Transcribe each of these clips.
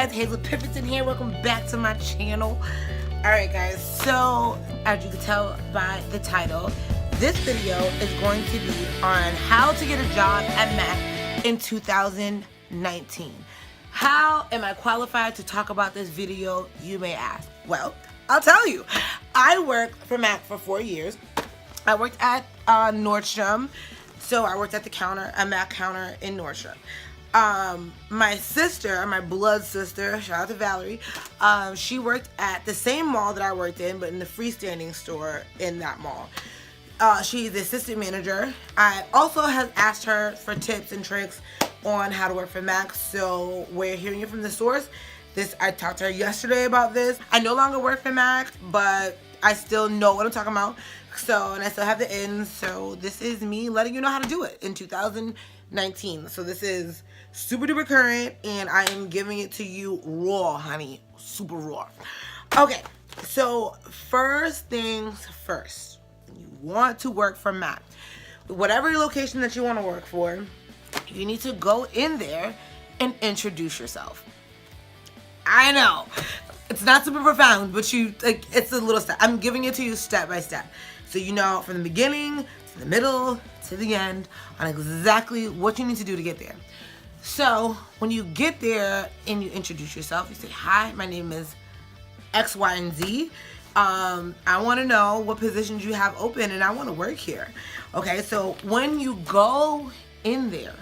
guys, Hazel Pifferton here. Welcome back to my channel. Alright guys, so as you can tell by the title, this video is going to be on how to get a job at MAC in 2019. How am I qualified to talk about this video, you may ask? Well, I'll tell you. I worked for MAC for 4 years. I worked at Nordstrom. So I worked at the counter, a MAC counter in Nordstrom. My sister, my blood sister, shout out to Valerie, she worked at the same mall that I worked in, but in the freestanding store in that mall. She's the assistant manager. I also have asked her for tips and tricks on how to work for MAC, so we're hearing it from the source. I talked to her yesterday about this. I no longer work for MAC, but I still know what I'm talking about. So, and I still have the ins, so this is me letting you know how to do it in 2019. So this is super duper current, and I am giving it to you raw, honey. Super raw. Okay, so first things first. You want to work for MAC. Whatever location that you want to work for, you need to go in there and introduce yourself. I know. It's not super profound, but it's a little step. I'm giving it to you step by step. So you know from the beginning to the middle to the end on exactly what you need to do to get there. So when you get there and you introduce yourself, you say, hi, my name is X, Y, and Z. I want to know what positions you have open and I want to work here. Okay, so when you go in there,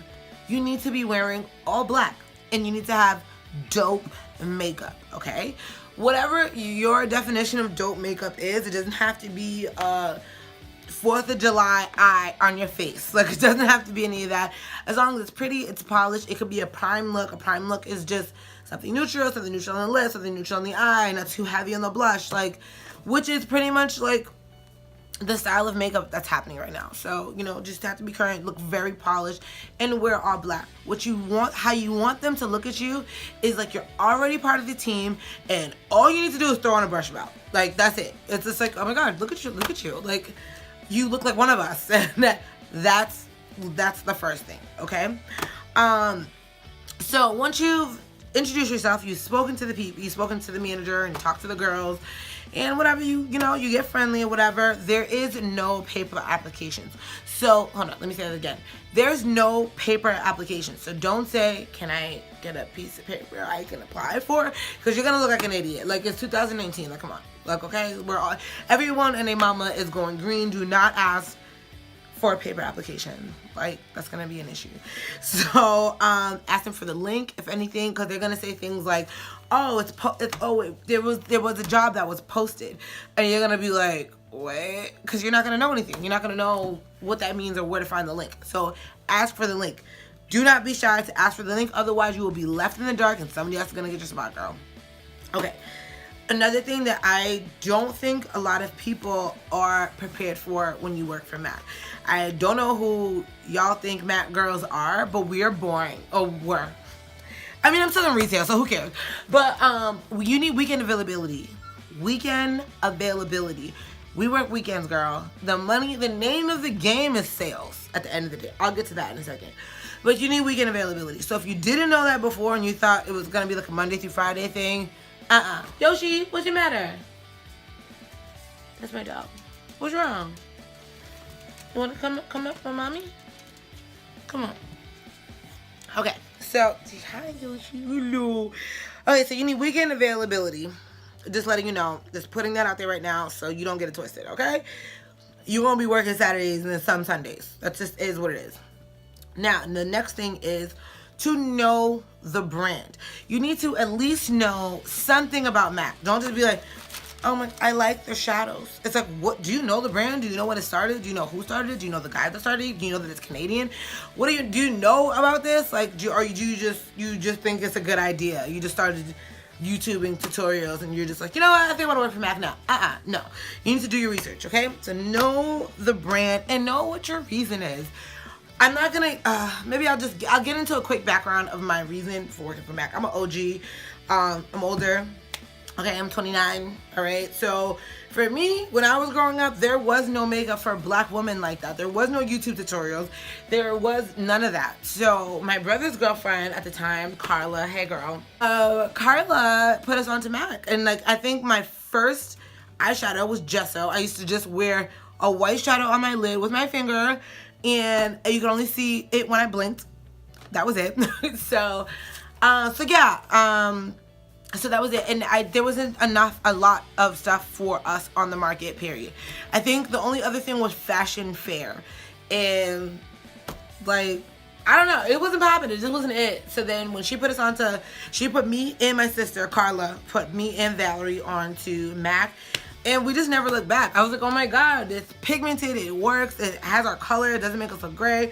you need to be wearing all black and you need to have dope makeup, okay? Whatever your definition of dope makeup is, it doesn't have to be 4th of July eye on your face. Like, it doesn't have to be any of that. As long as it's pretty, it's polished, it could be a prime look. A prime look is just something neutral on the lip, something neutral on the eye, not too heavy on the blush, like, which is pretty much like the style of makeup that's happening right now. So, you know, just have to be current, look very polished, and wear all black. What you want, how you want them to look at you is like you're already part of the team, and all you need to do is throw on a brush about. Like, that's it. It's just like, oh my God, look at you. Like, you look like one of us. And that's the first thing, okay? So once you've introduced yourself, you've spoken to the people, you've spoken to the manager and talked to the girls, and whatever, you get friendly or whatever, there is no paper applications. So, hold on, let me say that again. There's no paper application. So don't say, can I get a piece of paper I can apply for? Because you're going to look like an idiot. Like, it's 2019. Like, come on. Like, okay, everyone and their mama is going green. Do not ask for a paper application. Like, that's gonna be an issue. So ask them for the link, if anything, because they're gonna say things like, oh, there was a job that was posted, and you're gonna be like, what? Because you're not gonna know anything. You're not gonna know what that means or where to find the link. So ask for the link. Do not be shy to ask for the link, otherwise you will be left in the dark and somebody else is gonna get your spot, girl. Okay. Another thing that I don't think a lot of people are prepared for when you work for MAC. I don't know who y'all think MAC girls are, but we are boring. Oh, we're. I mean, I'm selling retail, so who cares? But you need weekend availability. Weekend availability. We work weekends, girl. The name of the game is sales at the end of the day. I'll get to that in a second. But you need weekend availability. So if you didn't know that before and you thought it was going to be like a Monday through Friday thing, Yoshi, what's your matter? That's my dog. What's wrong? You want to come up for mommy? Come on. Okay, so, hi Yoshi, hello. Okay, so you need weekend availability. Just letting you know, just putting that out there right now so you don't get it twisted, okay? You won't be working Saturdays and then some Sundays. That just is what it is. Now, the next thing is to know the brand. You need to at least know something about MAC. Don't just be like, oh I like their shadows. It's like, what, do you know the brand? Do you know when it started? Do you know who started it? Do you know the guy that started it? Do you know that it's Canadian? Do you know about this? Like, do you just think it's a good idea? You just started YouTubing tutorials and you're just like, you know what, I think I want to work for MAC now. No. You need to do your research, okay? So know the brand and know what your reason is. I'm not gonna, maybe I'll get into a quick background of my reason for working for MAC. I'm an OG, I'm older. Okay, I'm 29, all right? So for me, when I was growing up, there was no makeup for black women like that. There was no YouTube tutorials. There was none of that. So my brother's girlfriend at the time, Carla, hey girl, Carla put us onto MAC. And like, I think my first eyeshadow was gesso. I used to just wear a white shadow on my lid with my finger, and you could only see it when I blinked. That was it. So yeah, so that was it. And there wasn't a lot of stuff for us on the market, period. I think the only other thing was Fashion Fair. And like, I don't know, it wasn't popping, it just wasn't it. So then when she put me and my sister, Carla, put me and Valerie onto MAC. And we just never looked back. I was like, oh my God, it's pigmented, it works, it has our color, it doesn't make us look gray.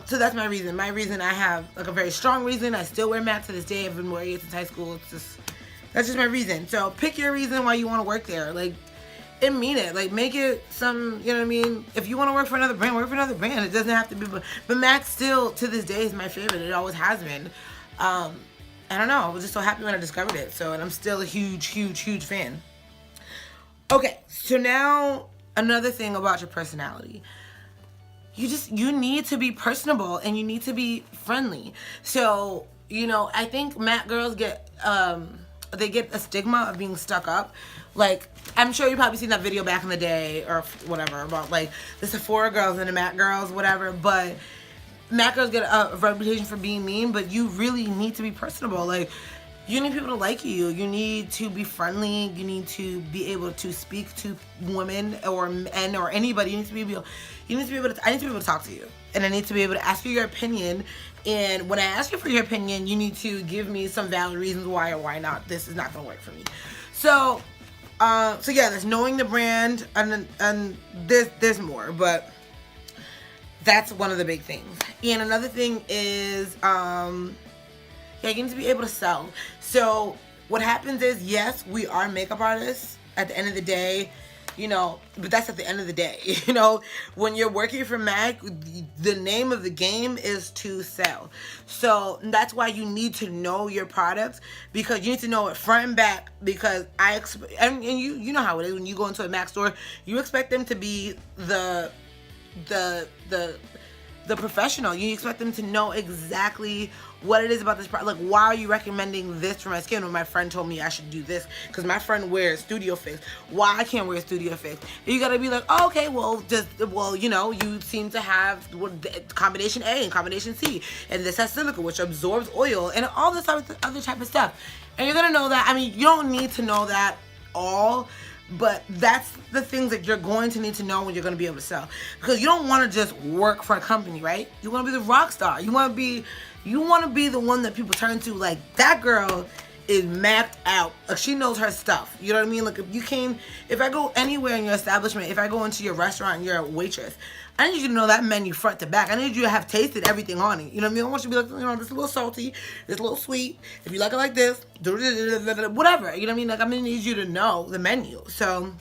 So that's my reason. My reason, I have like a very strong reason. I still wear MAC to this day. I've been wearing it since high school. That's just my reason. So pick your reason why you want to work there. Like, and mean it. Like, make it some, you know what I mean? If you want to work for another brand, work for another brand. It doesn't have to be, but MAC still to this day is my favorite. It always has been. I don't know. I was just so happy when I discovered it. So, and I'm still a huge, huge, huge fan. Okay, so now another thing about your personality. You need to be personable and you need to be friendly. So, you know, I think MAC girls get they get a stigma of being stuck up. Like, I'm sure you probably seen that video back in the day or whatever about like the Sephora girls and the MAC girls, whatever. But MAC girls get a reputation for being mean, but you really need to be personable. Like, you need people to like you. You need to be friendly. You need to be able to speak to women or men or anybody. I need to be able to talk to you, and I need to be able to ask you your opinion. And when I ask you for your opinion, you need to give me some valid reasons why or why not this is not going to work for me. So yeah, there's knowing the brand, and there's more, but that's one of the big things. And another thing is yeah, you need to be able to sell. So what happens is, yes, we are makeup artists at the end of the day, you know, but that's at the end of the day. You know, when you're working for MAC, the name of the game is to sell. So that's why you need to know your products, because you need to know it front and back, because and you know how it is when you go into a MAC store, you expect them to be the professional. You expect them to know exactly what it is about this product. Like, why are you recommending this for my skin when my friend told me I should do this? Because my friend wears Studio Fix. Why I can't wear Studio Fix? And you gotta be like, oh, okay, well, you know, you seem to have combination A and combination C, and this has silica, which absorbs oil, and all this other type of stuff. And you're gonna know that. I mean, you don't need to know that all, but that's the things that you're going to need to know when you're going to be able to sell. Because you don't want to just work for a company, right? You want to be the rock star. You want to be the one that people turn to. Like, that girl is mapped out. Like, she knows her stuff. You know what I mean? Like, if I go anywhere in your establishment, if I go into your restaurant and you're a waitress, I need you to know that menu front to back. I need you to have tasted everything on it. You know what I mean? I want you to be like, you know, this is a little salty, this is a little sweet. If you like it like this, whatever. You know what I mean? Like, I'm going to need you to know the menu. So,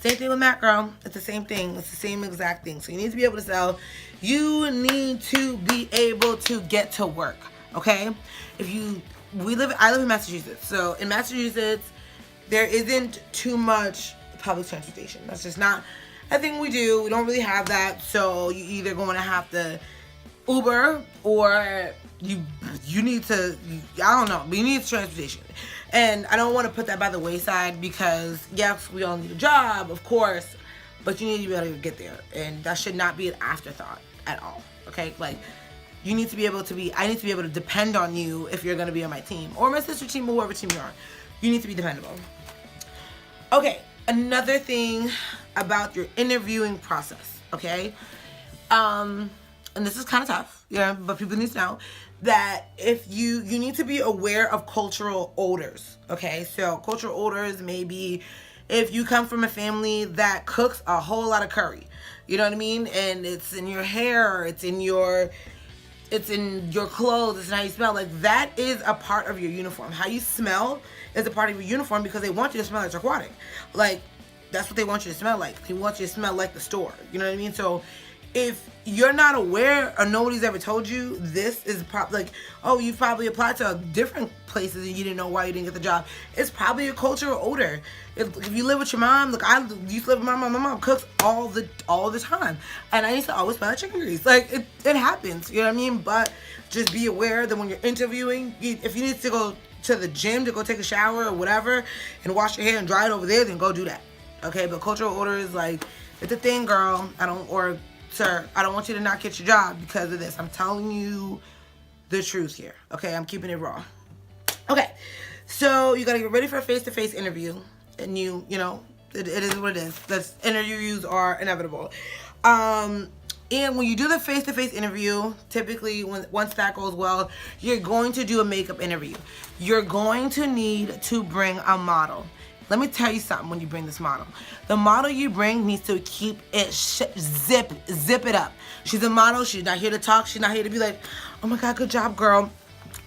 same thing with MAC, girl. It's the same thing. It's the same exact thing. So, you need to be able to sell. You need to be able to get to work, okay? I live in Massachusetts. So, in Massachusetts, there isn't too much public transportation. That's just not a thing we do. We don't really have that. So you either going to have to Uber, or you need to, I don't know, but you need transportation. And I don't want to put that by the wayside, because yes, we all need a job, of course, but you need to be able to get there. And that should not be an afterthought at all, okay? Like, I need to be able to depend on you if you're going to be on my team, or my sister team, or whoever team you are. You need to be dependable. Okay, another thing about your interviewing process, okay? And this is kind of tough, yeah, but people need to know that if you need to be aware of cultural odors, okay? So cultural odors may be if you come from a family that cooks a whole lot of curry, you know what I mean? And it's in your hair, it's in your clothes, it's how you smell. Like, that is a part of your uniform. How you smell is a part of your uniform, because they want you to smell like aquatic. Like, that's what they want you to smell like. They want you to smell like the store. You know what I mean? So if you're not aware or nobody's ever told you, this is probably like, oh, you probably applied to different places and you didn't know why you didn't get the job. It's probably a cultural odor. If you live with your mom, look, I used to live with my mom. My mom cooks all the time, and I used to always smell chicken grease. Like it happens, you know what I mean? But just be aware that when you're interviewing, if you need to go to the gym to go take a shower or whatever and wash your hair and dry it over there, then go do that. Okay, but cultural odor is like, it's a thing, girl. Sir, I don't want you to not get your job because of this. I'm telling you the truth here. Okay, I'm keeping it raw. Okay, so you gotta get ready for a face-to-face interview, and you know, it is what it is. That's, interviews are inevitable. And when you do the face-to-face interview, typically once that goes well, you're going to do a makeup interview. You're going to need to bring a model. Let me tell you something when you bring this model. The model you bring needs to keep it zip it up. She's a model. She's not here to talk. She's not here to be like, oh my God, good job, girl.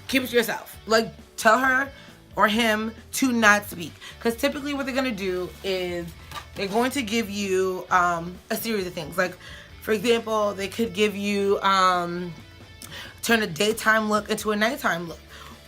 Keep it to yourself. Like, tell her or him to not speak. Because typically what they're going to do is they're going to give you a series of things. Like, for example, they could give you, turn a daytime look into a nighttime look.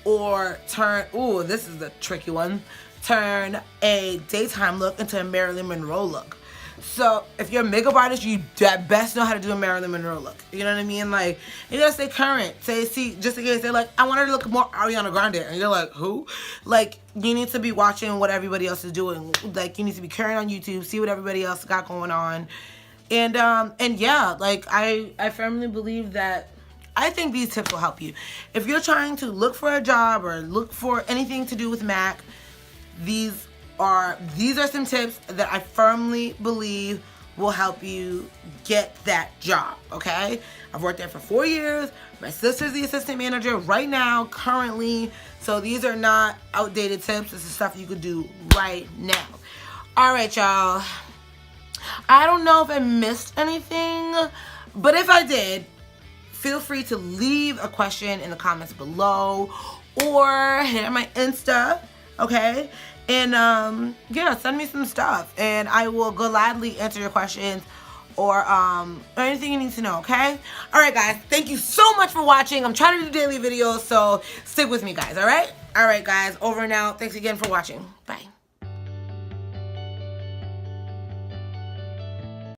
Or turn, ooh, this is a tricky one. Turn a daytime look into a Marilyn Monroe look. So if you're a makeup artist, you best know how to do a Marilyn Monroe look. You know what I mean? Like, you gotta stay current. See, just in case they're like, I want her to look more Ariana Grande, and you're like, who? Like, you need to be watching what everybody else is doing. Like, you need to be current on YouTube, see what everybody else got going on, and yeah, like I firmly believe that. I think these tips will help you. If you're trying to look for a job or look for anything to do with MAC, these are some tips that I firmly believe will help you get that job, okay? I've worked there for 4 years. My sister's the assistant manager right now, currently. So these are not outdated tips. This is stuff you could do right now. All right, y'all. I don't know if I missed anything, but if I did, feel free to leave a question in the comments below or hit my Insta, okay? And yeah, send me some stuff and I will gladly answer your questions or anything you need to know, okay? All right, guys, thank you so much for watching. I'm trying to do daily videos, so stick with me, guys, all right? All right, guys, over and out. Thanks again for watching. Bye.